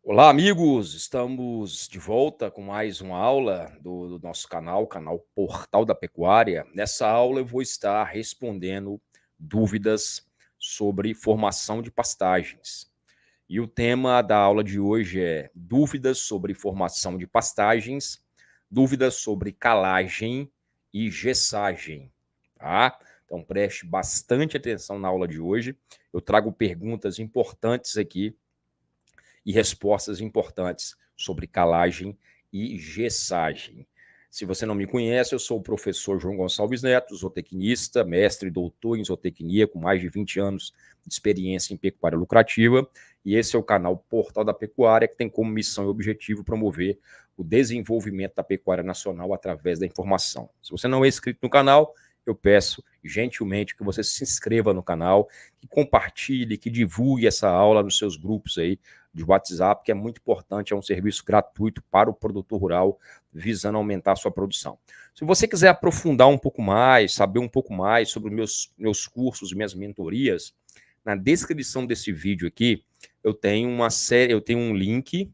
Olá, amigos! Estamos de volta com mais uma aula do nosso canal, canal Portal da Pecuária. Nessa aula eu vou estar respondendo dúvidas sobre formação de pastagens. E o tema da aula de hoje é dúvidas sobre formação de pastagens, dúvidas sobre calagem e gessagem, tá? Então preste bastante atenção na aula de hoje. Eu trago perguntas importantes aqui e respostas importantes sobre calagem e gessagem. Se você não me conhece, eu sou o professor João Gonçalves Neto, zootecnista, mestre e doutor em zootecnia, com mais de 20 anos de experiência em pecuária lucrativa, e esse é o canal Portal da Pecuária, que tem como missão e objetivo promover o desenvolvimento da pecuária nacional através da informação. Se você não é inscrito no canal, eu peço gentilmente que você se inscreva no canal, que compartilhe, que divulgue essa aula nos seus grupos aí de WhatsApp, que é muito importante, é um serviço gratuito para o produtor rural, visando aumentar a sua produção. Se você quiser aprofundar um pouco mais, saber um pouco mais sobre meus cursos, minhas mentorias, na descrição desse vídeo aqui, eu tenho um link,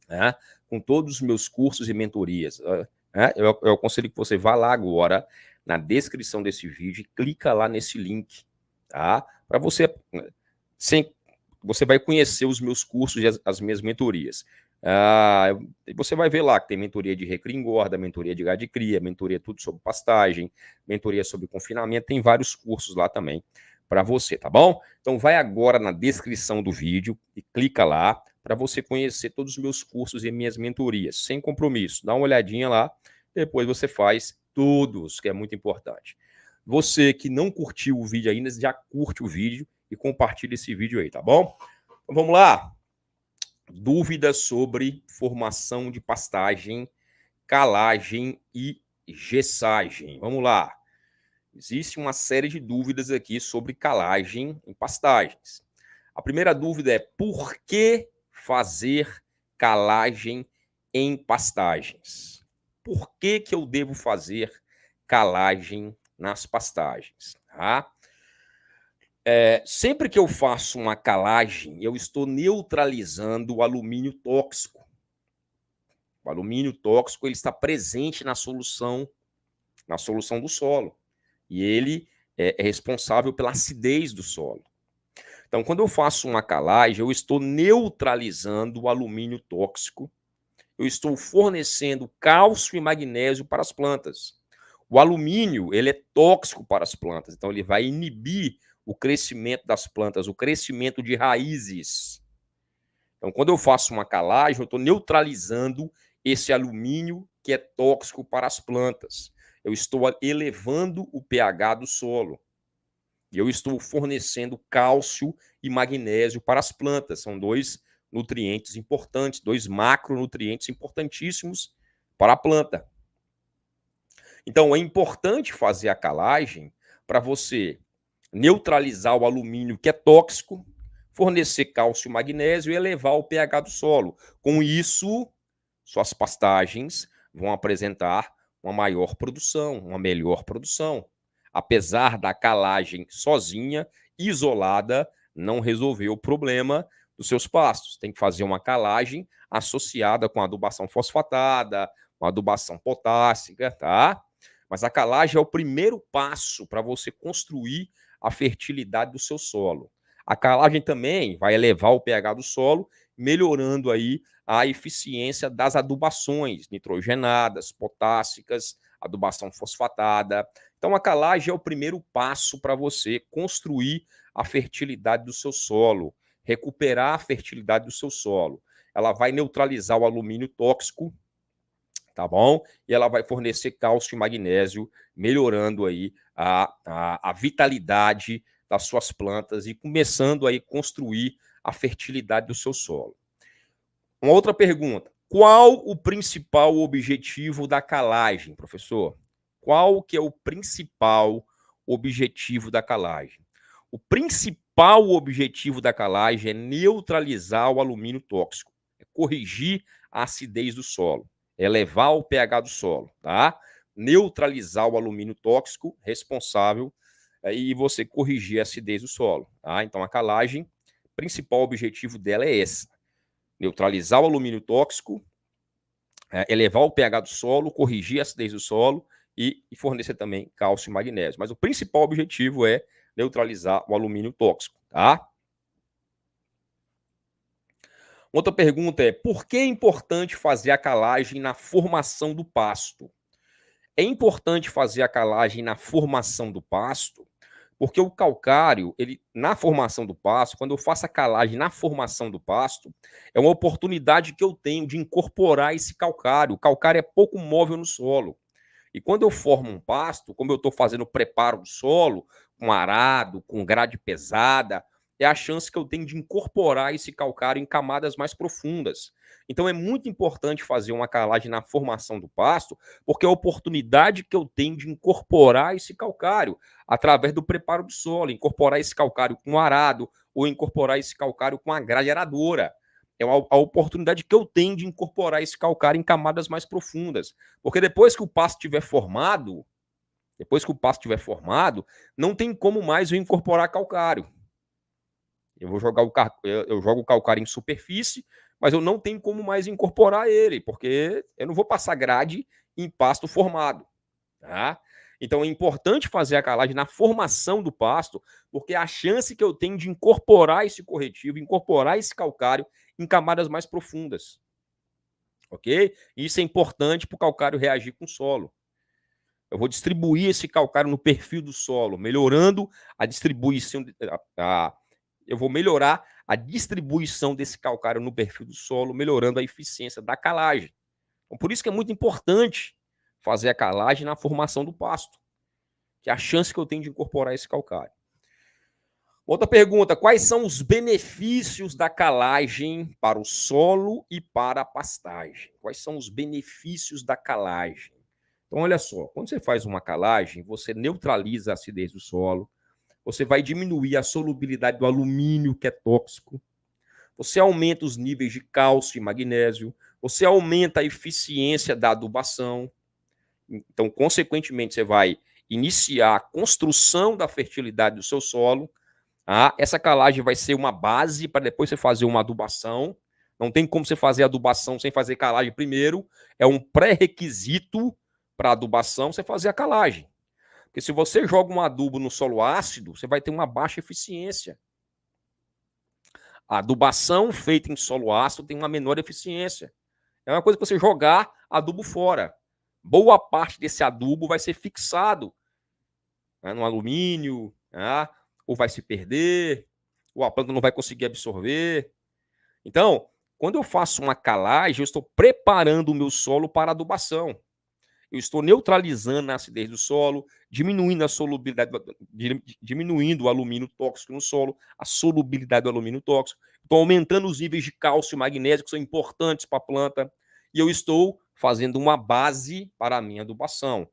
né, com todos os meus cursos e mentorias. Eu aconselho que você vá lá agora, na descrição desse vídeo, e clica lá nesse link, tá? Para você, você vai conhecer os meus cursos e as minhas mentorias. Você vai ver lá que tem mentoria de recria e engorda, mentoria de gado de cria, mentoria tudo sobre pastagem, mentoria sobre confinamento, tem vários cursos lá também para você, tá bom? Então vai agora na descrição do vídeo e clica lá para você conhecer todos os meus cursos e minhas mentorias, sem compromisso. Dá uma olhadinha lá, depois você faz todos, que é muito importante. Você que não curtiu o vídeo ainda, já curte o vídeo e compartilha esse vídeo aí, tá bom? Então vamos lá. Dúvidas sobre formação de pastagem, calagem e gessagem. Vamos lá. Existe uma série de dúvidas aqui sobre calagem em pastagens. A primeira dúvida é por que fazer calagem em pastagens? Por que eu devo fazer calagem nas pastagens? Tá? Sempre que eu faço uma calagem, eu estou neutralizando o alumínio tóxico. O alumínio tóxico ele está presente na solução do solo. E ele é responsável pela acidez do solo. Então, quando eu faço uma calagem, eu estou neutralizando o alumínio tóxico, eu estou fornecendo cálcio e magnésio para as plantas. O alumínio ele é tóxico para as plantas, então ele vai inibir o crescimento das plantas, o crescimento de raízes. Então, quando eu faço uma calagem, eu estou neutralizando esse alumínio que é tóxico para as plantas. Eu estou elevando o pH do solo. E eu estou fornecendo cálcio e magnésio para as plantas. São dois nutrientes importantes, dois macronutrientes importantíssimos para a planta. Então, é importante fazer a calagem para você neutralizar o alumínio que é tóxico, fornecer cálcio e magnésio e elevar o pH do solo. Com isso, suas pastagens vão apresentar uma maior produção, uma melhor produção. Apesar da calagem sozinha, isolada, não resolver o problema dos seus pastos. Tem que fazer uma calagem associada com adubação fosfatada, com adubação potássica, tá? Mas a calagem é o primeiro passo para você construir a fertilidade do seu solo. A calagem também vai elevar o pH do solo, melhorando aí a eficiência das adubações nitrogenadas, potássicas, adubação fosfatada. Então, a calagem é o primeiro passo para você construir a fertilidade do seu solo, recuperar a fertilidade do seu solo. Ela vai neutralizar o alumínio tóxico, tá bom? E ela vai fornecer cálcio e magnésio, melhorando aí a vitalidade das suas plantas e começando aí a construir a fertilidade do seu solo. Uma outra pergunta. Qual o principal objetivo da calagem, professor? Qual que é o principal objetivo da calagem? O principal objetivo da calagem é neutralizar o alumínio tóxico, é corrigir a acidez do solo, elevar o pH do solo, tá? Neutralizar o alumínio tóxico responsável e você corrigir a acidez do solo, tá? Então a calagem, o principal objetivo dela é esse. neutralizar o alumínio tóxico, elevar o pH do solo, corrigir a acidez do solo e fornecer também cálcio e magnésio. Mas o principal objetivo é neutralizar o alumínio tóxico, tá? Outra pergunta é: por que é importante fazer a calagem na formação do pasto? É importante fazer a calagem na formação do pasto, porque o calcário, na formação do pasto, quando eu faço a calagem na formação do pasto, é uma oportunidade que eu tenho de incorporar esse calcário. O calcário é pouco móvel no solo. E quando eu formo um pasto, como eu estou fazendo o preparo do solo, com arado, com grade pesada, é a chance que eu tenho de incorporar esse calcário em camadas mais profundas. Então é muito importante fazer uma calagem na formação do pasto, porque é a oportunidade que eu tenho de incorporar esse calcário através do preparo do solo, incorporar esse calcário com arado ou incorporar esse calcário com a grade aradora. É a oportunidade que eu tenho de incorporar esse calcário em camadas mais profundas. Porque depois que o pasto estiver formado, não tem como mais eu incorporar calcário. Eu jogo o calcário em superfície, mas eu não tenho como mais incorporar ele, porque eu não vou passar grade em pasto formado. Tá? Então é importante fazer a calagem na formação do pasto, porque é a chance que eu tenho de incorporar esse corretivo, incorporar esse calcário em camadas mais profundas. Ok? Isso é importante para o calcário reagir com o solo. Eu vou distribuir esse calcário no perfil do solo, melhorando a distribuição. Eu vou melhorar a distribuição desse calcário no perfil do solo, melhorando a eficiência da calagem. Então, por isso que é muito importante fazer a calagem na formação do pasto, que é a chance que eu tenho de incorporar esse calcário. Outra pergunta: quais são os benefícios da calagem para o solo e para a pastagem? Quais são os benefícios da calagem? Então, olha só, quando você faz uma calagem, você neutraliza a acidez do solo, você vai diminuir a solubilidade do alumínio, que é tóxico, você aumenta os níveis de cálcio e magnésio, você aumenta a eficiência da adubação. Então, consequentemente, você vai iniciar a construção da fertilidade do seu solo. Essa calagem vai ser uma base para depois você fazer uma adubação. Não tem como você fazer adubação sem fazer calagem primeiro. É um pré-requisito para adubação você fazer a calagem. Porque se você joga um adubo no solo ácido, você vai ter uma baixa eficiência. A adubação feita em solo ácido tem uma menor eficiência. É uma coisa que você jogar adubo fora. Boa parte desse adubo vai ser fixado, né, no alumínio, né, ou vai se perder, ou a planta não vai conseguir absorver. Então, quando eu faço uma calagem, eu estou preparando o meu solo para adubação. Eu estou neutralizando a acidez do solo, diminuindo a solubilidade, diminuindo o alumínio tóxico no solo, a solubilidade do alumínio tóxico. Estou aumentando os níveis de cálcio e magnésio, que são importantes para a planta. E eu estou fazendo uma base para a minha adubação.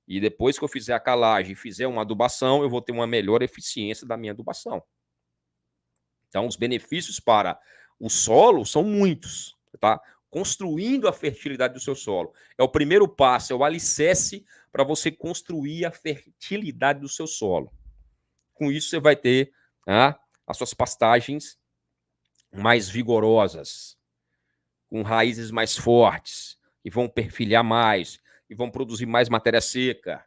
E depois que eu fizer a calagem e fizer uma adubação, eu vou ter uma melhor eficiência da minha adubação. Então, os benefícios para o solo são muitos, tá? Construindo a fertilidade do seu solo. É o primeiro passo, é o alicerce para você construir a fertilidade do seu solo. Com isso, você vai ter as suas pastagens mais vigorosas, com raízes mais fortes, que vão perfilhar mais, e vão produzir mais matéria seca.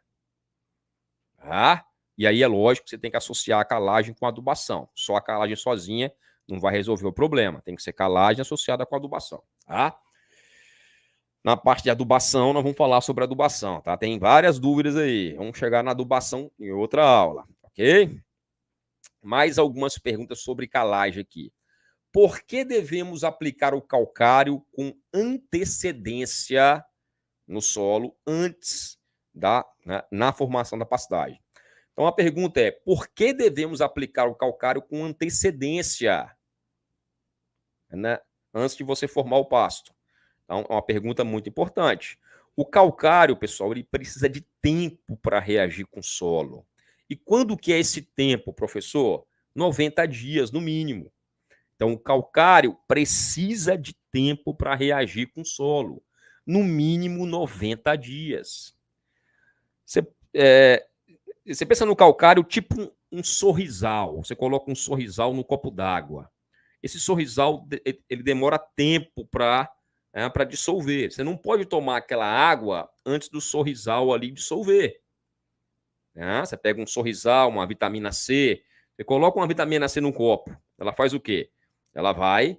E aí é lógico que você tem que associar a calagem com a adubação. Só a calagem sozinha não vai resolver o problema. Tem que ser calagem associada com a adubação. Na parte de adubação, nós vamos falar sobre adubação, tá? Tem várias dúvidas aí. Vamos chegar na adubação em outra aula, ok? Mais algumas perguntas sobre calagem aqui. Por que devemos aplicar o calcário com antecedência no solo antes na formação da pastagem? Então a pergunta é: por que devemos aplicar o calcário com antecedência, né, antes de você formar o pasto? Então é uma pergunta muito importante. O calcário, pessoal, ele precisa de tempo para reagir com o solo. E quando que é esse tempo, professor? 90 dias, no mínimo. Então, o calcário precisa de tempo para reagir com o solo. No mínimo 90 dias. Você pensa no calcário tipo um sorrisal. Você coloca um sorrisal no copo d'água. esse sorrisal ele demora tempo para dissolver. Você não pode tomar aquela água antes do sorrisal ali dissolver. Você pega um sorrisal, uma vitamina C, você coloca uma vitamina C num copo, ela faz o quê? Ela vai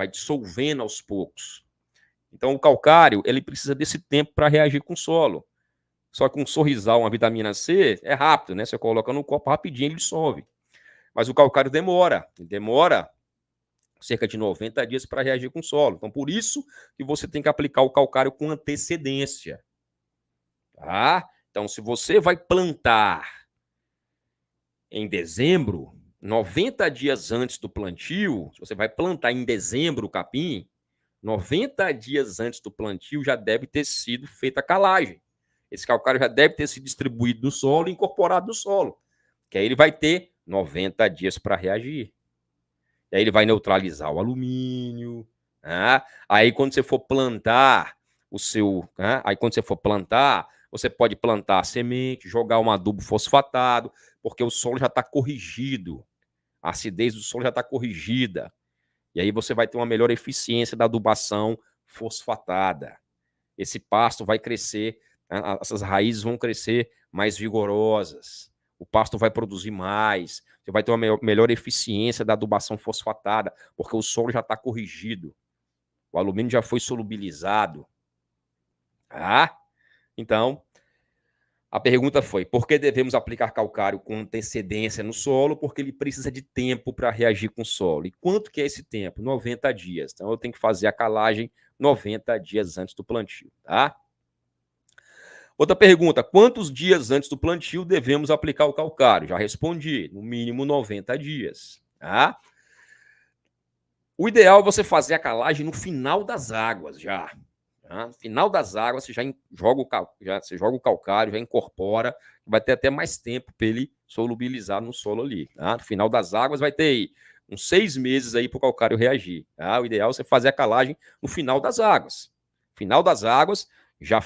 dissolvendo aos poucos. Então, o calcário, ele precisa desse tempo para reagir com o solo. Só que um sorrisal, uma vitamina C, é rápido, né? Você coloca no copo rapidinho, ele dissolve. Mas o calcário demora. Ele demora cerca de 90 dias para reagir com o solo. Então, por isso que você tem que aplicar o calcário com antecedência. Tá? Então, se você vai plantar em dezembro, 90 dias antes do plantio, se você vai plantar em dezembro o capim, 90 dias antes do plantio já deve ter sido feita a calagem. Esse calcário já deve ter sido distribuído no solo e incorporado no solo. Que aí ele vai ter 90 dias para reagir. E aí ele vai neutralizar o alumínio. Né? Aí quando você for plantar você pode plantar a semente, jogar um adubo fosfatado, porque o solo já está corrigido. A acidez do solo já está corrigida. E aí você vai ter uma melhor eficiência da adubação fosfatada. Esse pasto vai crescer, essas raízes vão crescer mais vigorosas. O pasto vai produzir mais. Você vai ter uma melhor eficiência da adubação fosfatada, porque o solo já está corrigido. O alumínio já foi solubilizado. Então, a pergunta foi, por que devemos aplicar calcário com antecedência no solo? Porque ele precisa de tempo para reagir com o solo. E quanto que é esse tempo? 90 dias. Então, eu tenho que fazer a calagem 90 dias antes do plantio, tá? Outra pergunta, quantos dias antes do plantio devemos aplicar o calcário? Já respondi, no mínimo 90 dias, tá? O ideal é você fazer a calagem no final das águas já. Tá? No final das águas, você já joga o calcário, já incorpora, vai ter até mais tempo para ele solubilizar no solo ali. Tá? No final das águas vai ter aí uns 6 meses aí para o calcário reagir. Tá? O ideal é você fazer a calagem no final das águas. Final das águas, já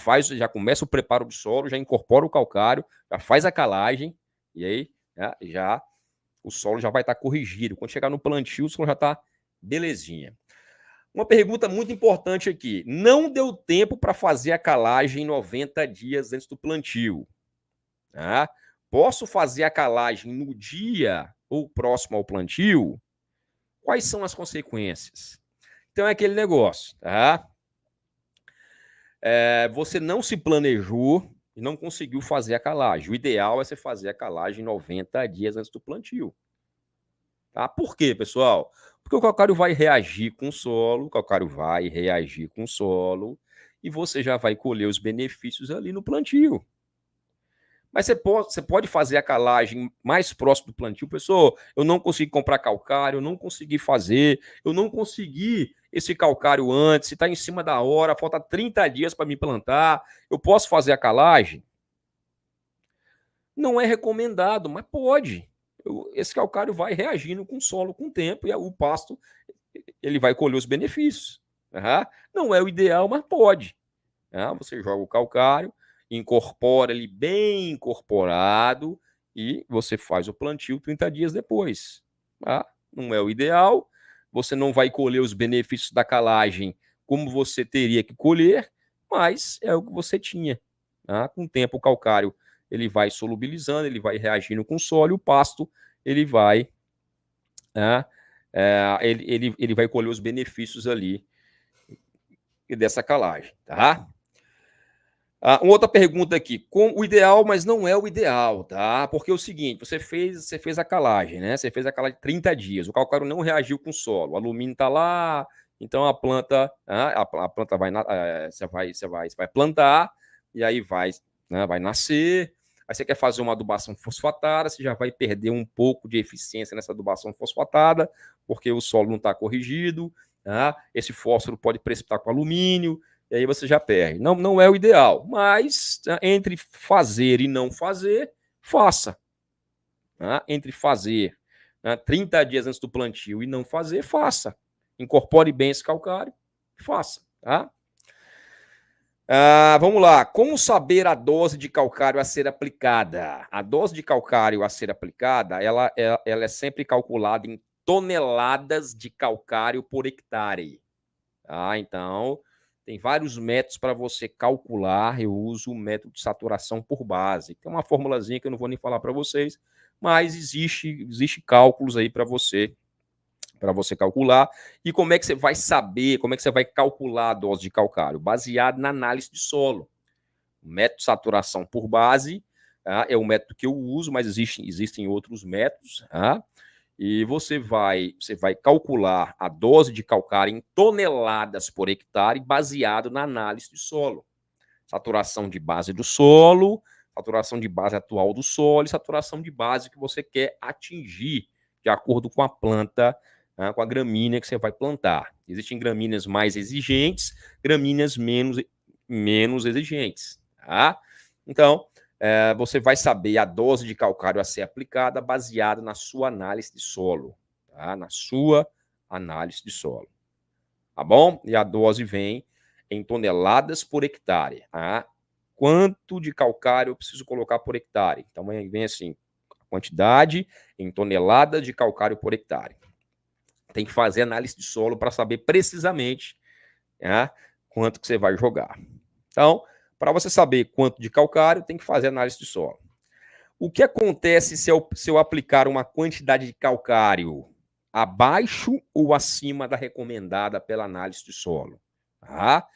começa o preparo do solo, já incorpora o calcário, já faz a calagem, e aí já o solo já vai estar corrigido. Quando chegar no plantio, o solo já está belezinha. Uma pergunta muito importante aqui. Não deu tempo para fazer a calagem 90 dias antes do plantio. Tá? Posso fazer a calagem no dia ou próximo ao plantio? Quais são as consequências? Então é aquele negócio, tá? Você não se planejou e não conseguiu fazer a calagem. O ideal é você fazer a calagem 90 dias antes do plantio. Tá? Por quê, pessoal? Porque o calcário vai reagir com o solo, e você já vai colher os benefícios ali no plantio. Mas você pode fazer a calagem mais próximo do plantio. Pessoal, eu não consegui comprar calcário, eu não consegui fazer, eu não consegui esse calcário antes, se está em cima da hora, falta 30 dias para me plantar, eu posso fazer a calagem? Não é recomendado, mas pode. Esse calcário vai reagindo com o solo com o tempo e o pasto ele vai colher os benefícios. Não é o ideal, mas pode. Você joga o calcário, incorpora ele bem incorporado e você faz o plantio 30 dias depois. Não é o ideal, você não vai colher os benefícios da calagem como você teria que colher, mas é o que você tinha. Com o tempo, o calcário ele vai solubilizando, ele vai reagindo com o solo e o pasto ele vai ele vai colher os benefícios ali dessa calagem, tá? Uma outra pergunta aqui, o ideal, mas não é o ideal, tá? Porque é o seguinte, você fez a calagem, né? Você fez a calagem de 30 dias, o calcário não reagiu com o solo, o alumínio tá lá, então a planta você vai plantar e aí vai nascer. Aí você quer fazer uma adubação fosfatada, você já vai perder um pouco de eficiência nessa adubação fosfatada, porque o solo não está corrigido, esse fósforo pode precipitar com alumínio, e aí você já perde. Não é o ideal, mas entre fazer e não fazer, faça. Entre fazer 30 dias antes do plantio e não fazer, faça. Incorpore bem esse calcário, faça. Tá? Vamos lá. Como saber a dose de calcário a ser aplicada? A dose de calcário a ser aplicada, ela é sempre calculada em toneladas de calcário por hectare. Tá? Então, tem vários métodos para você calcular. Eu uso o método de saturação por base. Tem uma formulazinha que eu não vou nem falar para vocês, mas existe cálculos aí para você calcular. E como é que você vai saber, como é que você vai calcular a dose de calcário? Baseado na análise de solo. O método de saturação por base é o método que eu uso, mas existem outros métodos. E você vai calcular a dose de calcário em toneladas por hectare baseado na análise de solo. Saturação de base do solo, saturação de base atual do solo e saturação de base que você quer atingir de acordo com a planta, com a gramínea que você vai plantar. Existem gramíneas mais exigentes, gramíneas menos exigentes. Tá? Então, você vai saber a dose de calcário a ser aplicada baseada na sua análise de solo. Tá? Na sua análise de solo. Tá bom? E a dose vem em toneladas por hectare. Tá? Quanto de calcário eu preciso colocar por hectare? Então, vem assim, a quantidade em toneladas de calcário por hectare. Tem que fazer análise de solo para saber precisamente quanto que você vai jogar. Então, para você saber quanto de calcário, tem que fazer análise de solo. O que acontece se eu aplicar uma quantidade de calcário abaixo ou acima da recomendada pela análise de solo? Tá?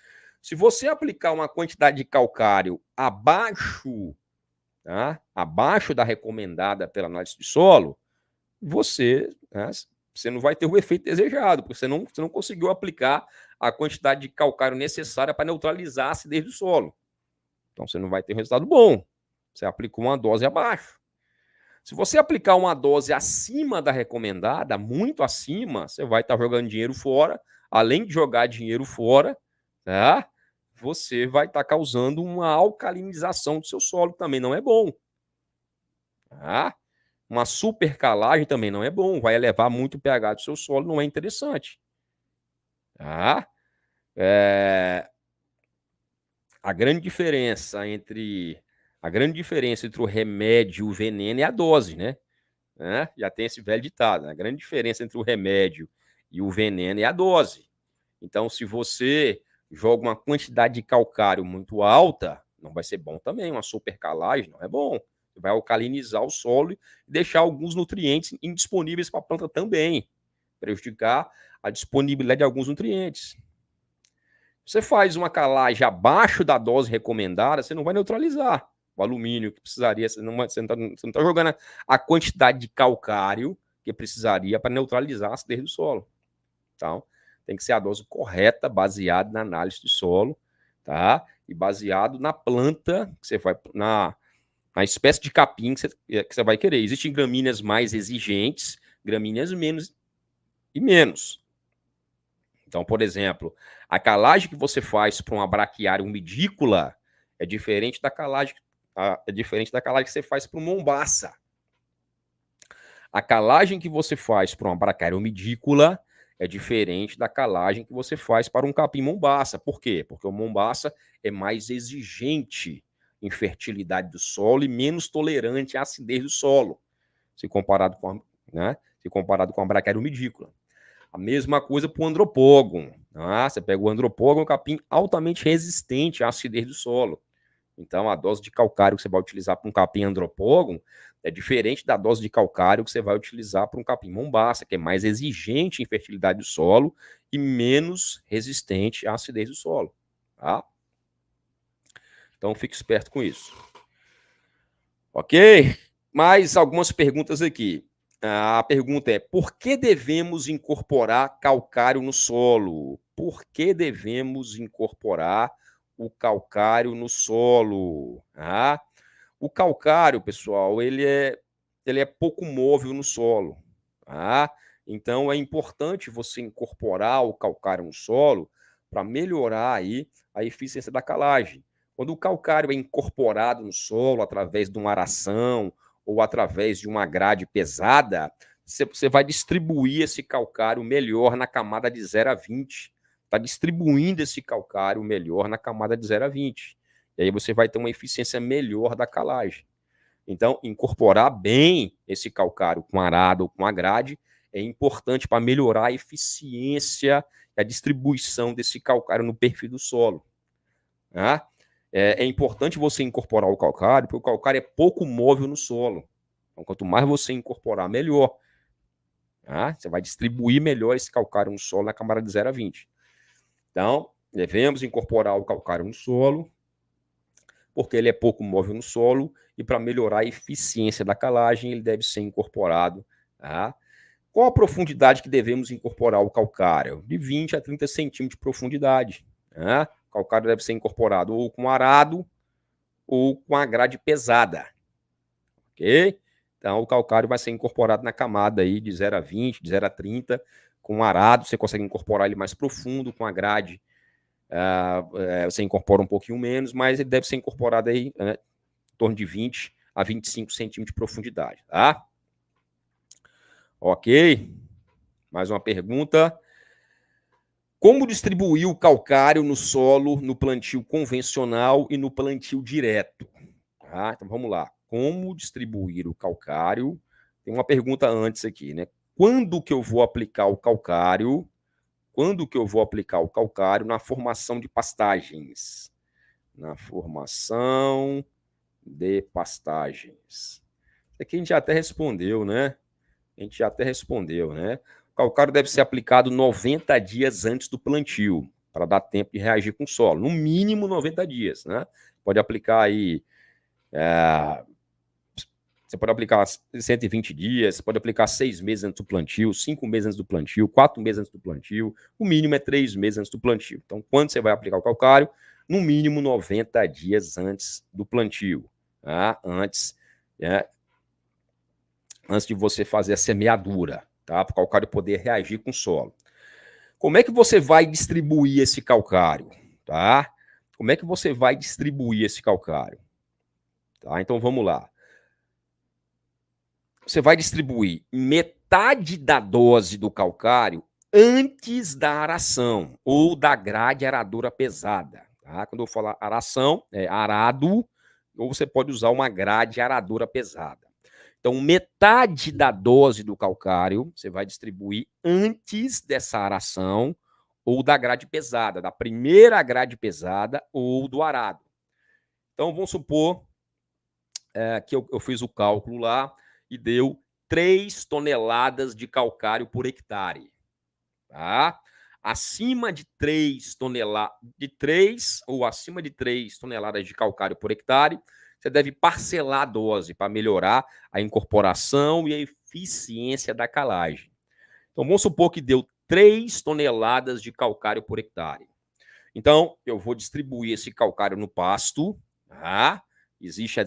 Se você aplicar uma quantidade de calcário abaixo da recomendada pela análise de solo, você não vai ter o efeito desejado, porque você não conseguiu aplicar a quantidade de calcário necessária para neutralizar a acidez do solo. Então, você não vai ter um resultado bom. Você aplicou uma dose abaixo. Se você aplicar uma dose acima da recomendada, muito acima, você vai estar jogando dinheiro fora. Além de jogar dinheiro fora, você vai estar causando uma alcalinização do seu solo, que também não é bom. Uma supercalagem também não é bom. Vai elevar muito o pH do seu solo, não é interessante. A grande diferença entre o remédio e o veneno é a dose, né? Já tem esse velho ditado. A grande diferença entre o remédio e o veneno é a dose. Então, se você joga uma quantidade de calcário muito alta, não vai ser bom também. Uma supercalagem não é bom. Você vai alcalinizar o solo e deixar alguns nutrientes indisponíveis para a planta também, prejudicar a disponibilidade de alguns nutrientes. Você faz uma calagem abaixo da dose recomendada, você não vai neutralizar o alumínio que precisaria. Você não está jogando a quantidade de calcário que precisaria para neutralizar a acidez do solo. Então, tem que ser a dose correta, baseada na análise de solo, tá? E baseado na planta que você vai, na espécie de capim que você vai querer. Existem gramíneas mais exigentes, gramíneas menos. Então, por exemplo, a calagem que você faz para uma braquiária umidícola é diferente da calagem que você faz para uma mombaça. A calagem que você faz para uma braquiária umidícola é diferente da calagem que você faz para um capim mombaça. Por quê? Porque o mombaça é mais exigente em fertilidade do solo e menos tolerante à acidez do solo, se comparado com a braquiária umidícola. A mesma coisa para o andropógon. Você pega o andropógon, um capim altamente resistente à acidez do solo. Então, a dose de calcário que você vai utilizar para um capim andropógon é diferente da dose de calcário que você vai utilizar para um capim mombaça, que é mais exigente em fertilidade do solo e menos resistente à acidez do solo. Tá? Então, fique esperto com isso. Ok? Mais algumas perguntas aqui. A pergunta é: por que devemos incorporar calcário no solo? Por que devemos incorporar o calcário no solo? O calcário, pessoal, ele é pouco móvel no solo. Então, é importante você incorporar o calcário no solo para melhorar aí a eficiência da calagem. Quando o calcário é incorporado no solo através de uma aração ou através de uma grade pesada, você vai distribuir esse calcário melhor na camada de 0 a 20. Está distribuindo esse calcário melhor na camada de 0 a 20. E aí você vai ter uma eficiência melhor da calagem. Então, incorporar bem esse calcário com arado ou com a grade é importante para melhorar a eficiência e a distribuição desse calcário no perfil do solo. Tá? É importante você incorporar o calcário, porque o calcário é pouco móvel no solo. Então, quanto mais você incorporar, melhor. Tá? Você vai distribuir melhor esse calcário no solo na camada de 0 a 20. Então, devemos incorporar o calcário no solo, porque ele é pouco móvel no solo, e para melhorar a eficiência da calagem, ele deve ser incorporado. Tá? Qual a profundidade que devemos incorporar o calcário? De 20 a 30 centímetros de profundidade. Tá? O calcário deve ser incorporado ou com arado ou com a grade pesada. Ok? Então, o calcário vai ser incorporado na camada aí de 0 a 20, de 0 a 30, com arado, você consegue incorporar ele mais profundo, com a grade você incorpora um pouquinho menos, mas ele deve ser incorporado aí em torno de 20 a 25 centímetros de profundidade, tá? Ok? Mais uma pergunta. Como distribuir o calcário no solo no plantio convencional e no plantio direto? Tá? Então, vamos lá. Como distribuir o calcário? Tem uma pergunta antes aqui, né? Quando que eu vou aplicar o calcário? Quando que eu vou aplicar o calcário na formação de pastagens? Na formação de pastagens. Isso aqui a gente já até respondeu, né? O calcário deve ser aplicado 90 dias antes do plantio, para dar tempo de reagir com o solo. No mínimo 90 dias, né? Pode aplicar aí... Você pode aplicar 120 dias, você pode aplicar 6 meses antes do plantio, 5 meses antes do plantio, 4 meses antes do plantio, o mínimo é 3 meses antes do plantio. Então, quando você vai aplicar o calcário? No mínimo 90 dias antes do plantio, tá? Antes de você fazer a semeadura, tá? Para o calcário poder reagir com o solo. Como é que você vai distribuir esse calcário? Tá? Como é que você vai distribuir esse calcário? Tá? Então, vamos lá. Você vai distribuir metade da dose do calcário antes da aração ou da grade aradora pesada. Tá? Quando eu falar aração, é arado, ou você pode usar uma grade aradora pesada. Então, metade da dose do calcário você vai distribuir antes dessa aração ou da grade pesada, da primeira grade pesada ou do arado. Então, vamos supor que eu fiz o cálculo lá e deu 3 toneladas de calcário por hectare. Tá? Acima de 3 toneladas, acima de 3 toneladas de calcário por hectare, você deve parcelar a dose para melhorar a incorporação e a eficiência da calagem. Então, vamos supor que deu 3 toneladas de calcário por hectare. Então, eu vou distribuir esse calcário no pasto. Tá? Existem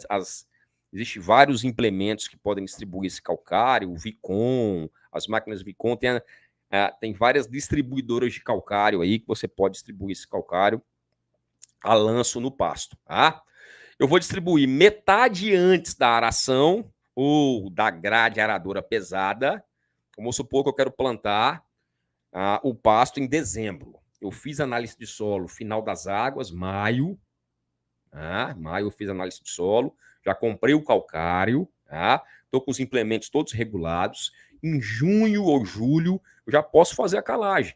vários implementos que podem distribuir esse calcário, o Vicon, as máquinas Vicon, tem várias distribuidoras de calcário aí que você pode distribuir esse calcário a lanço no pasto. Tá? Eu vou distribuir metade antes da aração ou da grade aradora pesada. Vamos supor que eu quero plantar o pasto em dezembro. Eu fiz análise de solo final das águas, maio. Maio eu fiz análise de solo, já comprei o calcário, estou com os implementos todos regulados. Em junho ou julho eu já posso fazer a calagem.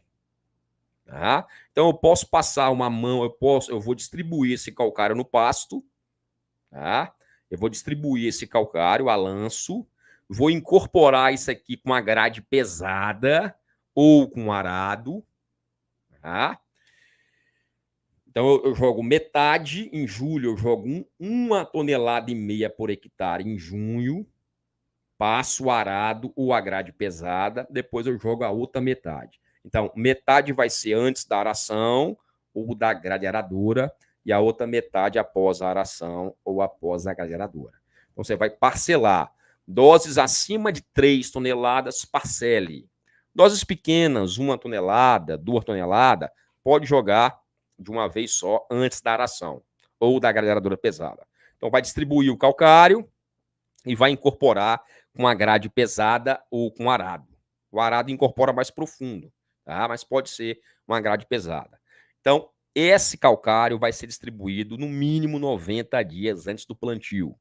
Então eu posso passar uma mão, eu vou distribuir esse calcário no pasto. Eu vou distribuir esse calcário a lanço, vou incorporar isso aqui com a grade pesada ou com arado. Então eu jogo metade em julho, eu jogo 1,5 tonelada por hectare em junho, passo o arado ou a grade pesada, depois eu jogo a outra metade. Então, metade vai ser antes da aração ou da grade aradora, e a outra metade após a aração ou após a grade aradora. Então, você vai parcelar. Doses acima de 3 toneladas, parcele. Doses pequenas, 1 tonelada, 2 toneladas, pode jogar de uma vez só antes da aração ou da grade aradora pesada. Então, vai distribuir o calcário e vai incorporar com a grade pesada ou com arado. O arado incorpora mais profundo, tá? Mas pode ser uma grade pesada. Então, esse calcário vai ser distribuído no mínimo 90 dias antes do plantio.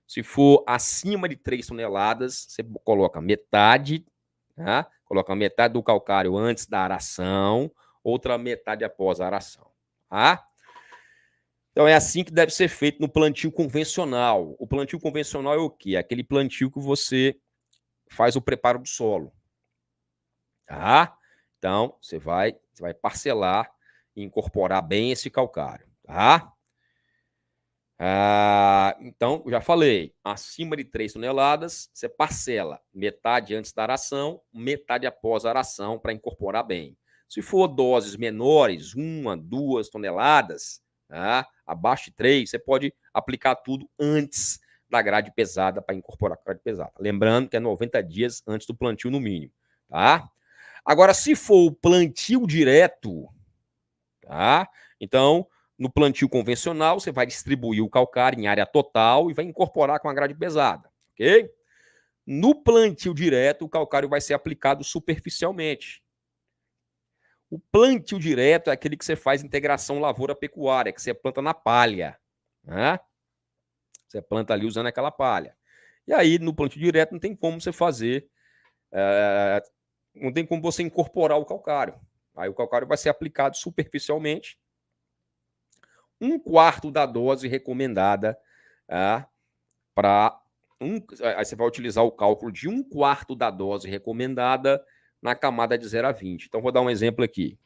Se for acima de 3 toneladas, você coloca metade Tá? Coloca metade do calcário antes da aração, outra metade após a aração. Tá? Então é assim que deve ser feito no plantio convencional. O plantio convencional é o quê? É aquele plantio que você faz o preparo do solo. Tá? Então, você vai parcelar e incorporar bem esse calcário. Tá? Então, já falei, acima de 3 toneladas, você parcela metade antes da aração, metade após a aração para incorporar bem. Se for doses menores, 1, 2 toneladas, tá? Abaixo de 3, você pode aplicar tudo antes da grade pesada para incorporar a grade pesada. Lembrando que é 90 dias antes do plantio no mínimo. Tá? Agora, se for o plantio direto, tá? Então, no plantio convencional, você vai distribuir o calcário em área total e vai incorporar com a grade pesada, ok? No plantio direto, o calcário vai ser aplicado superficialmente. O plantio direto é aquele que você faz integração lavoura-pecuária, que você planta na palha, né? Você planta ali usando aquela palha. E aí, no plantio direto, não tem como você fazer, não tem como você incorporar o calcário. Aí o calcário vai ser aplicado superficialmente, 1/4 da dose recomendada para aí você vai utilizar o cálculo de 1/4 da dose recomendada na camada de 0 a 20. Então, vou dar um exemplo aqui.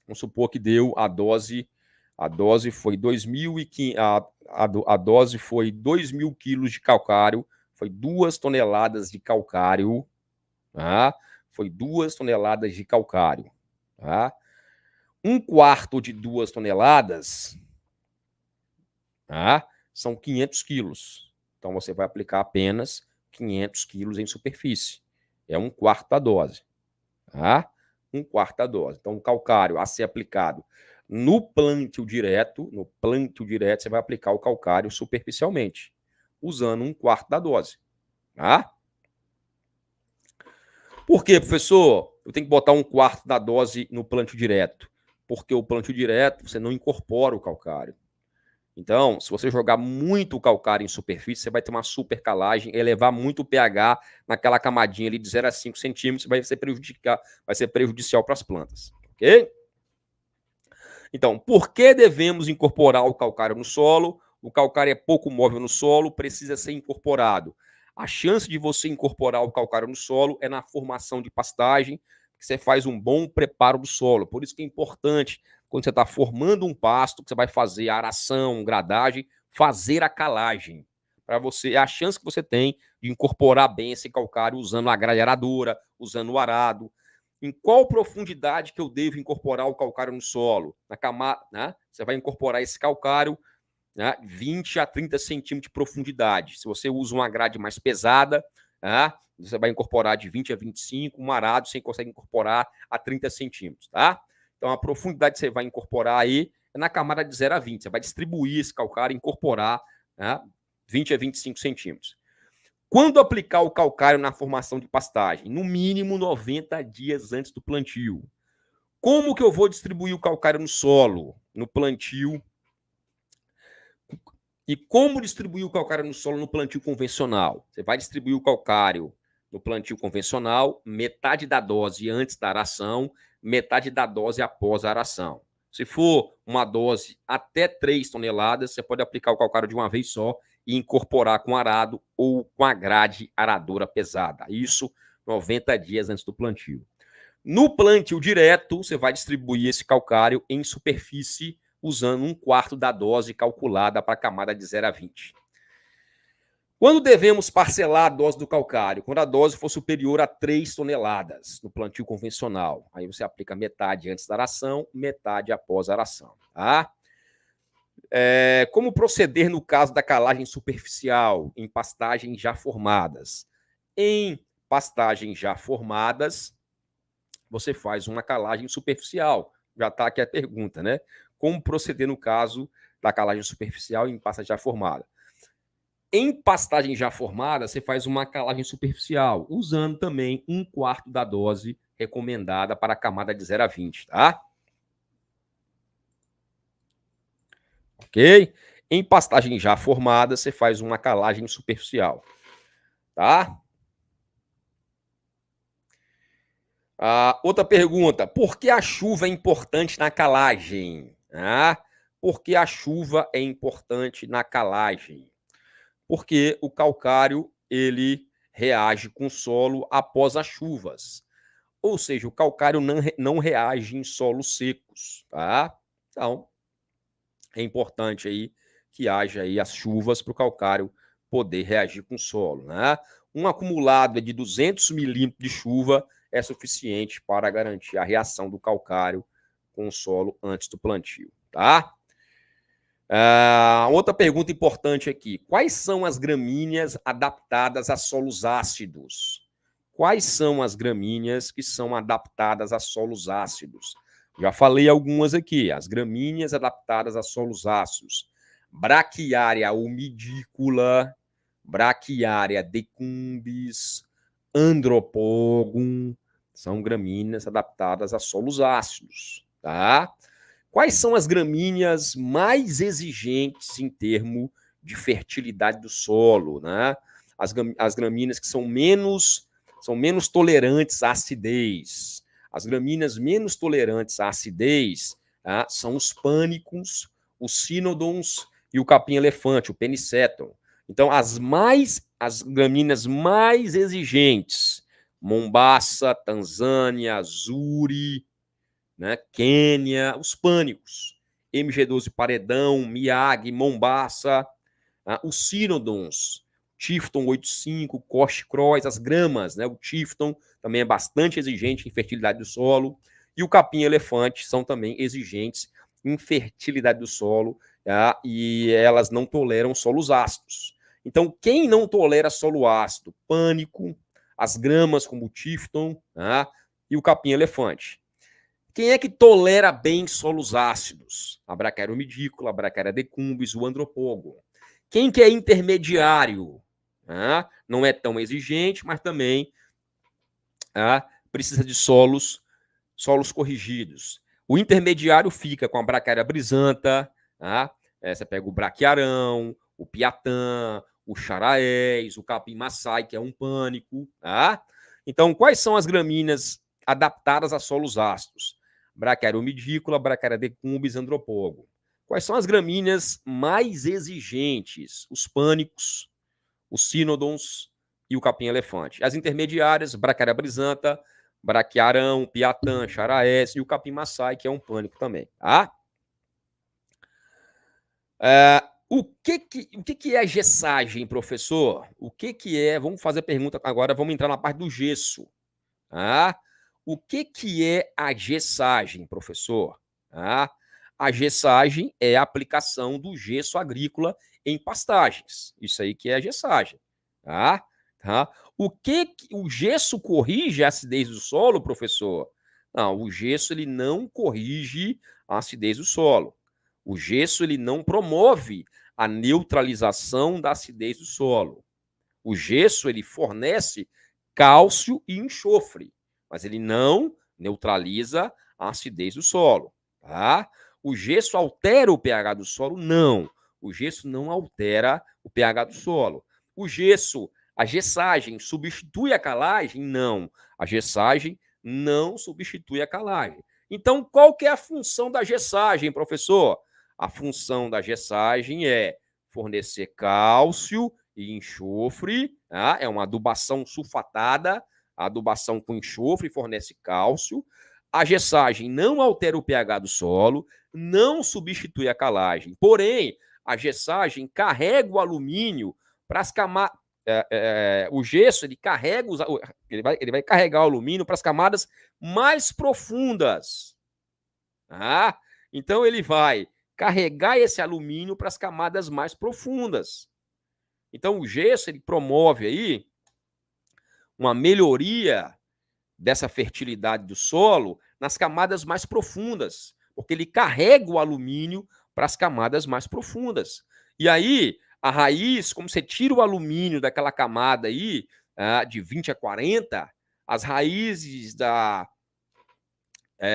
Vamos supor que deu a dose foi 2.500, a dose foi 2.000 quilos de calcário, foi 2 toneladas de calcário, tá? Foi 2 toneladas de calcário, tá? 1/4 de 2 toneladas, tá? São 500 quilos. Então, você vai aplicar apenas 500 quilos em superfície. É 1/4 da dose. Tá? 1/4 da dose. Então, o calcário a ser aplicado no plantio direto, você vai aplicar o calcário superficialmente, usando 1/4 da dose. Tá? Por quê, professor? Eu tenho que botar 1/4 da dose no plantio direto. Porque o plantio direto, você não incorpora o calcário. Então, se você jogar muito calcário em superfície, você vai ter uma super calagem, elevar muito o pH naquela camadinha ali de 0 a 5 centímetros, vai ser prejudicial para as plantas, ok? Então, por que devemos incorporar o calcário no solo? O calcário é pouco móvel no solo, precisa ser incorporado. A chance de você incorporar o calcário no solo é na formação de pastagem, que você faz um bom preparo do solo. Por isso que é importante, quando você está formando um pasto, que você vai fazer a aração, gradagem, fazer a calagem. Para você, é a chance que você tem de incorporar bem esse calcário usando a grade aradora, usando o arado. Em qual profundidade que eu devo incorporar o calcário no solo? Na camada, né? Você vai incorporar esse calcário, né, 20 a 30 centímetros de profundidade. Se você usa uma grade mais pesada, né, você vai incorporar de 20 a 25, um arado você consegue incorporar a 30 centímetros, tá? Então, a profundidade que você vai incorporar aí é na camada de 0 a 20. Você vai distribuir esse calcário e incorporar, né, 20 a 25 centímetros. Quando aplicar o calcário na formação de pastagem? No mínimo 90 dias antes do plantio. Como que eu vou distribuir o calcário no solo? No plantio. E como distribuir o calcário no solo no plantio convencional? Você vai distribuir o calcário no plantio convencional, metade da dose antes da aração, metade da dose após a aração. Se for uma dose até 3 toneladas, você pode aplicar o calcário de uma vez só e incorporar com arado ou com a grade aradora pesada. Isso 90 dias antes do plantio. No plantio direto, você vai distribuir esse calcário em superfície usando 1/4 da dose calculada para a camada de 0 a 20. Quando devemos parcelar a dose do calcário? Quando a dose for superior a 3 toneladas no plantio convencional. Aí você aplica metade antes da aração, metade após a aração. Tá? Como proceder no caso da calagem superficial em pastagens já formadas? Em pastagens já formadas, você faz uma calagem superficial. Já está aqui a pergunta, né? Como proceder no caso da calagem superficial em pastagem já formada? Em pastagem já formada, você faz uma calagem superficial, usando também 1/4 da dose recomendada para a camada de 0 a 20, tá? Ok? Em pastagem já formada, você faz uma calagem superficial, tá? Outra pergunta, por que a chuva é importante na calagem? Por que a chuva é importante na calagem? Porque o calcário, ele reage com o solo após as chuvas. Ou seja, o calcário não reage em solos secos, tá? Então, é importante aí que haja aí as chuvas para o calcário poder reagir com o solo, né? Um acumulado de 200 milímetros de chuva é suficiente para garantir a reação do calcário com o solo antes do plantio, tá? Outra pergunta importante aqui. Quais são as gramíneas adaptadas a solos ácidos? Quais são as gramíneas que são adaptadas a solos ácidos? Já falei algumas aqui. As gramíneas adaptadas a solos ácidos. Braquiária umidícula, Braquiária decumbis, Andropogum, são gramíneas adaptadas a solos ácidos, tá? Quais são as gramíneas mais exigentes em termos de fertilidade do solo, né? As gramíneas que são menos tolerantes à acidez. As gramíneas menos tolerantes à acidez, tá? São os pânicos, os cynodons e o capim-elefante, o peniceton. Então, as gramíneas mais exigentes, Mombasa, Tanzânia, Azuri, né? Quênia, os pânicos, MG12 Paredão, Miyagi, Mombasa, os cynodons, Tifton 85, Koch Croix, as gramas, né? O Tifton também é bastante exigente em fertilidade do solo, e o capim-elefante são também exigentes em fertilidade do solo, tá? E elas não toleram solos ácidos. Então, quem não tolera solo ácido? Pânico, as gramas como o Tifton, tá? E o capim-elefante. Quem é que tolera bem solos ácidos? A Braquiária umidícula, a Braquiária decumbis, o Andropogon. Quem que é intermediário? Não é tão exigente, mas também precisa de solos corrigidos. O intermediário fica com a Braquiária brisanta, você pega o braquiarão, o piatã, o charaés, o capim-maçai, que é um pânico. Então, quais são as gramíneas adaptadas a solos ácidos? Braquiária umidícula, Braquiária decumbis, Andropogon. Quais são as gramíneas mais exigentes? Os pânicos, os cynodons e o capim-elefante. As intermediárias, Braquiária brisanta, braquiarão, piatã, charaés e o capim-maçai, que é um pânico também. O que é a gessagem, professor? O que é? Vamos fazer a pergunta agora, vamos entrar na parte do gesso. O que é a gessagem, professor? A gessagem é a aplicação do gesso agrícola em pastagens. Isso aí que é a gessagem. O gesso corrige a acidez do solo, professor? Não, o gesso ele não corrige a acidez do solo. O gesso ele não promove a neutralização da acidez do solo. O gesso ele fornece cálcio e enxofre, mas ele não neutraliza a acidez do solo. O gesso altera o pH do solo? Não. O gesso não altera o pH do solo. A gessagem substitui a calagem? Não. A gessagem não substitui a calagem. Então, qual que é a função da gessagem, professor? A função da gessagem é fornecer cálcio e enxofre, é uma adubação sulfatada, a adubação com enxofre fornece cálcio. A gessagem não altera o pH do solo, não substitui a calagem. Porém, a gessagem carrega o alumínio para as camadas. O gesso ele carrega ele vai carregar o alumínio para as camadas mais profundas. Então ele vai carregar esse alumínio para as camadas mais profundas. Então o gesso ele promove aí uma melhoria dessa fertilidade do solo nas camadas mais profundas, porque ele carrega o alumínio para as camadas mais profundas. E aí a raiz, como você tira o alumínio daquela camada aí, de 20 a 40, as raízes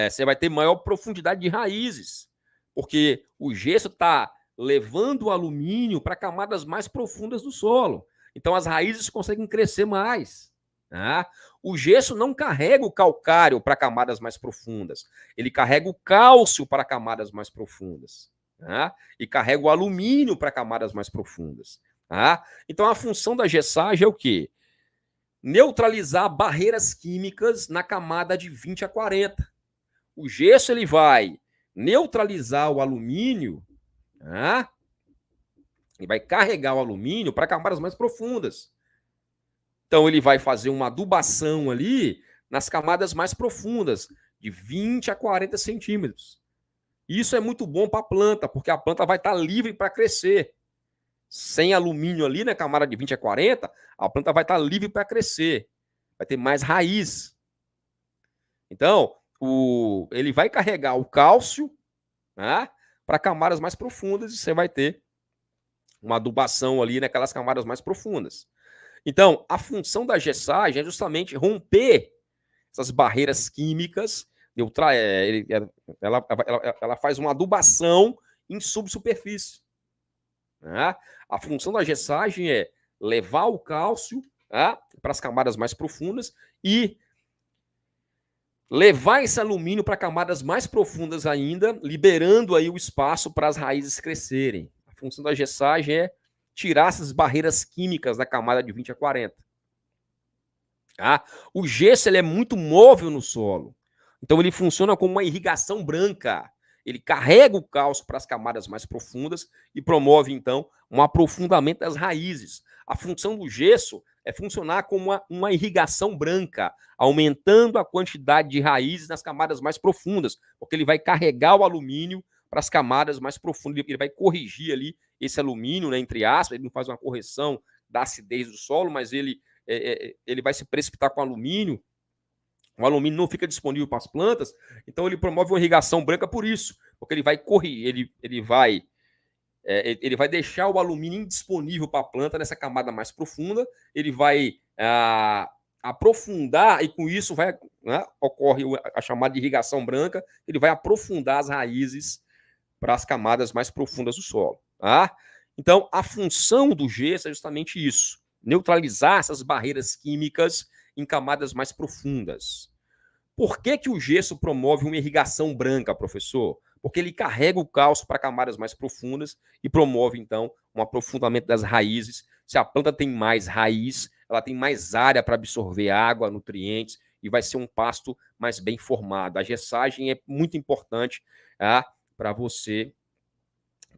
você vai ter maior profundidade de raízes, porque o gesso está levando o alumínio para camadas mais profundas do solo. Então as raízes conseguem crescer mais. Tá? O gesso não carrega o calcário para camadas mais profundas. Ele carrega o cálcio para camadas mais profundas. Tá? E carrega o alumínio para camadas mais profundas. Tá? Então, a função da gessagem é o quê? Neutralizar barreiras químicas na camada de 20 a 40. O gesso ele vai neutralizar o alumínio, tá? Ele vai carregar o alumínio para camadas mais profundas. Então, ele vai fazer uma adubação ali nas camadas mais profundas, de 20 a 40 centímetros. Isso é muito bom para a planta, porque a planta vai estar livre para crescer. Sem alumínio ali na camada de 20 a 40, a planta vai estar livre para crescer. Vai ter mais raiz. Então, ele vai carregar o cálcio, né, para camadas mais profundas e você vai ter uma adubação ali naquelas camadas mais profundas. Então, a função da gessagem é justamente romper essas barreiras químicas, ela faz uma adubação em subsuperfície. Né? A função da gessagem é levar o cálcio, né, para as camadas mais profundas e levar esse alumínio para camadas mais profundas ainda, liberando aí o espaço para as raízes crescerem. A função da gessagem é tirar essas barreiras químicas da camada de 20 a 40. Tá? O gesso ele é muito móvel no solo. Então ele funciona como uma irrigação branca. Ele carrega o cálcio para as camadas mais profundas e promove, então, um aprofundamento das raízes. A função do gesso é funcionar como uma irrigação branca, aumentando a quantidade de raízes nas camadas mais profundas, porque ele vai carregar o alumínio para as camadas mais profundas. Ele vai corrigir ali esse alumínio, né, entre aspas, ele não faz uma correção da acidez do solo, mas ele vai se precipitar com alumínio. O alumínio não fica disponível para as plantas, então ele promove uma irrigação branca por isso, porque ele vai correr, ele vai deixar o alumínio indisponível para a planta nessa camada mais profunda, ele vai aprofundar e com isso vai, né, ocorre a chamada de irrigação branca, ele vai aprofundar as raízes para as camadas mais profundas do solo. Tá? Então, a função do gesso é justamente isso, neutralizar essas barreiras químicas em camadas mais profundas. Por que o gesso promove uma irrigação branca, professor? Porque ele carrega o cálcio para camadas mais profundas e promove, então, um aprofundamento das raízes. Se a planta tem mais raiz, ela tem mais área para absorver água, nutrientes, e vai ser um pasto mais bem formado. A gessagem é muito importante, tá, para você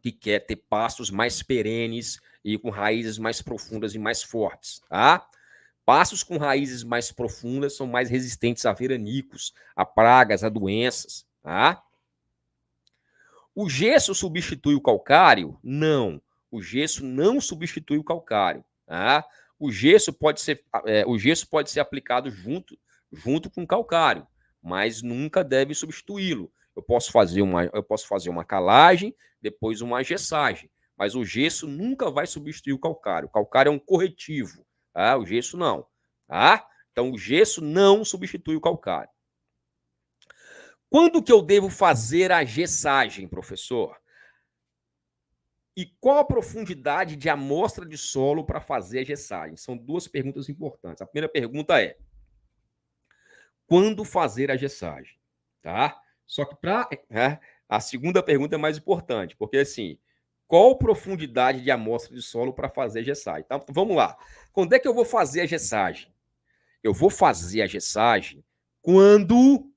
que quer ter pastos mais perenes e com raízes mais profundas e mais fortes, tá? Pastos com raízes mais profundas são mais resistentes a veranicos, a pragas, a doenças, tá? O gesso substitui o calcário? Não. O gesso não substitui o calcário, tá? O gesso pode ser aplicado junto com o calcário, mas nunca deve substituí-lo. Eu posso fazer uma calagem, depois uma gessagem, mas o gesso nunca vai substituir o calcário. O calcário é um corretivo, tá? O gesso não, tá? Então o gesso não substitui o calcário. Quando que eu devo fazer a gessagem, professor? E qual a profundidade de amostra de solo para fazer a gessagem? São duas perguntas importantes. A primeira pergunta é: quando fazer a gessagem? Tá? Só que a segunda pergunta é mais importante, porque assim, qual profundidade de amostra de solo para fazer a gessagem? Então, vamos lá. Quando é que eu vou fazer a gessagem? Eu vou fazer a gessagem quando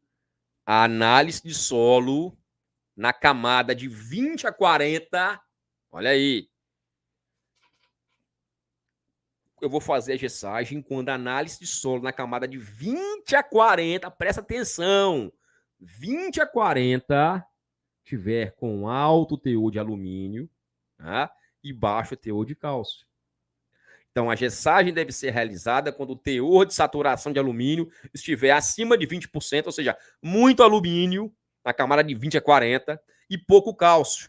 a análise de solo na camada de 20 a 40, olha aí, eu vou fazer a gessagem quando a análise de solo na camada de 20 a 40, presta atenção, 20 a 40 tiver com alto teor de alumínio, tá, e baixo teor de cálcio. Então, a gessagem deve ser realizada quando o teor de saturação de alumínio estiver acima de 20%, ou seja, muito alumínio na camada de 20 a 40 e pouco cálcio.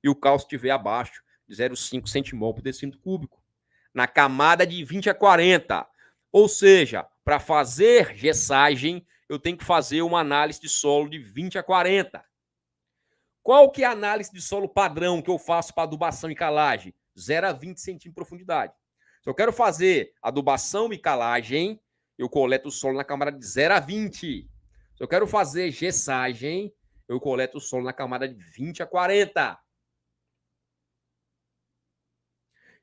E o cálcio estiver abaixo de 0,5 centimol por decímetro cúbico. Na camada de 20 a 40. Ou seja, para fazer gessagem, eu tenho que fazer uma análise de solo de 20 a 40. Qual que é a análise de solo padrão que eu faço para adubação e calagem? 0 a 20 centímetros de profundidade. Se eu quero fazer adubação e calagem, eu coleto o solo na camada de 0 a 20. Se eu quero fazer gessagem, eu coleto o solo na camada de 20 a 40.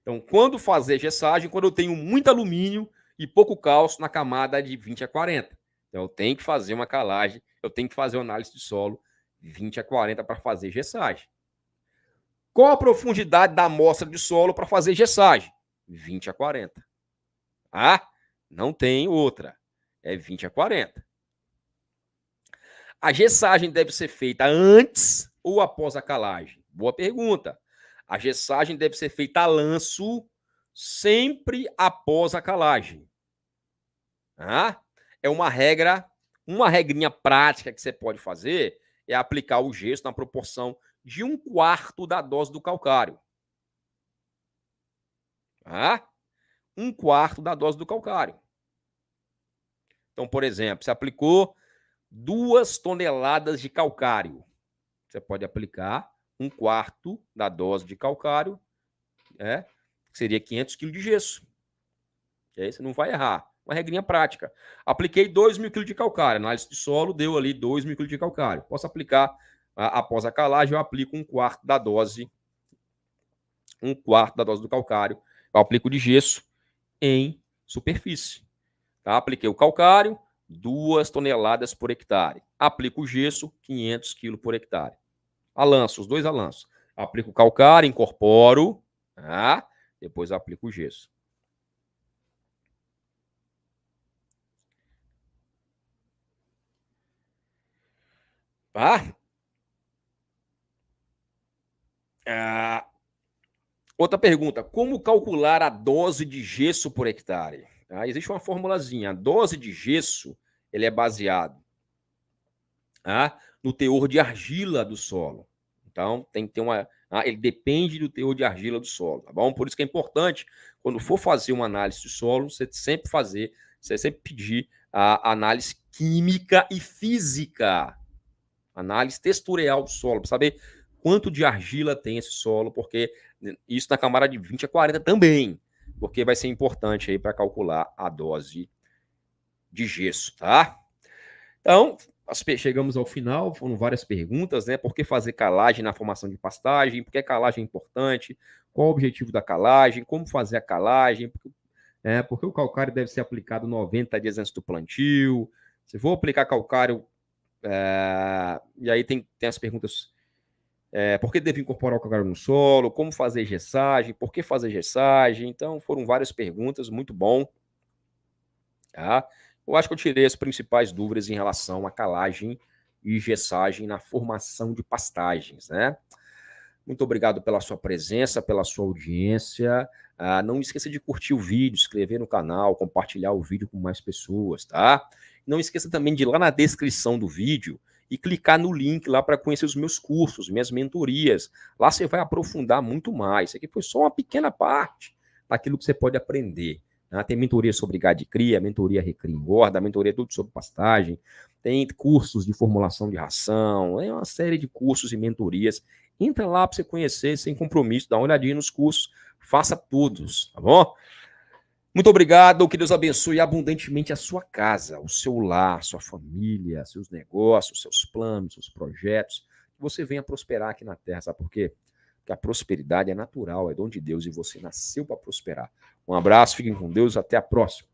Então, quando fazer gessagem, quando eu tenho muito alumínio e pouco cálcio na camada de 20 a 40. Então, eu tenho que fazer uma calagem, eu tenho que fazer uma análise de solo 20 a 40 para fazer gessagem. Qual a profundidade da amostra de solo para fazer gessagem? 20 a 40. Ah, não tem outra. É 20 a 40. A gessagem deve ser feita antes ou após a calagem? Boa pergunta. A gessagem deve ser feita a lanço sempre após a calagem. Ah, é uma regrinha prática que você pode fazer é aplicar o gesso na proporção de 1/4 da dose do calcário. Ah, 1/4 da dose do calcário. Então, por exemplo, você aplicou 2 toneladas de calcário. Você pode aplicar 1/4 da dose de calcário, que seria 500 kg de gesso. Que aí você não vai errar. Uma regrinha prática. Apliquei 2.000 kg de calcário. Análise de solo deu ali 2.000 kg de calcário. Posso aplicar, após a calagem, eu aplico 1/4 da dose. 1/4 da dose do calcário. Eu aplico de gesso em superfície. Tá? Apliquei o calcário, 2 toneladas por hectare. Aplico o gesso, 500 kg por hectare. Alanço, os dois alanços. Aplico o calcário, incorporo, tá? Depois aplico o gesso. Tá? Outra pergunta, como calcular a dose de gesso por hectare? Tá? Existe uma formulazinha, a dose de gesso ele é baseado no teor de argila do solo. Então, tem que ter ele depende do teor de argila do solo, tá bom? Por isso que é importante, quando for fazer uma análise de solo, você sempre pedir a análise química e física, análise textural do solo, para saber quanto de argila tem esse solo, porque isso na camada de 20 a 40 também, porque vai ser importante aí para calcular a dose de gesso, tá? Então, chegamos ao final, foram várias perguntas, né? Por que fazer calagem na formação de pastagem? Por que a calagem é importante? Qual o objetivo da calagem? Como fazer a calagem? Porque o calcário deve ser aplicado 90 dias antes do plantio. Se for aplicar calcário, e aí tem as perguntas, por que deve incorporar o calcário no solo? Como fazer gessagem? Por que fazer gessagem? Então, foram várias perguntas, muito bom. Tá? Eu acho que eu tirei as principais dúvidas em relação à calagem e gessagem na formação de pastagens, né? Muito obrigado pela sua presença, pela sua audiência. Não esqueça de curtir o vídeo, inscrever no canal, compartilhar o vídeo com mais pessoas, tá? Não esqueça também de ir lá na descrição do vídeo e clicar no link lá para conhecer os meus cursos, minhas mentorias. Lá você vai aprofundar muito mais. Isso aqui foi só uma pequena parte daquilo que você pode aprender. Tem mentoria sobre gado de cria, mentoria recria engorda, mentoria tudo sobre pastagem, tem cursos de formulação de ração, é uma série de cursos e mentorias. Entra lá para você conhecer, sem compromisso, dá uma olhadinha nos cursos, faça todos, tá bom? Muito obrigado, que Deus abençoe abundantemente a sua casa, o seu lar, sua família, seus negócios, seus planos, seus projetos, que você venha prosperar aqui na Terra, sabe por quê? Porque a prosperidade é natural, é dom de Deus e você nasceu para prosperar. Um abraço, fiquem com Deus, até a próxima.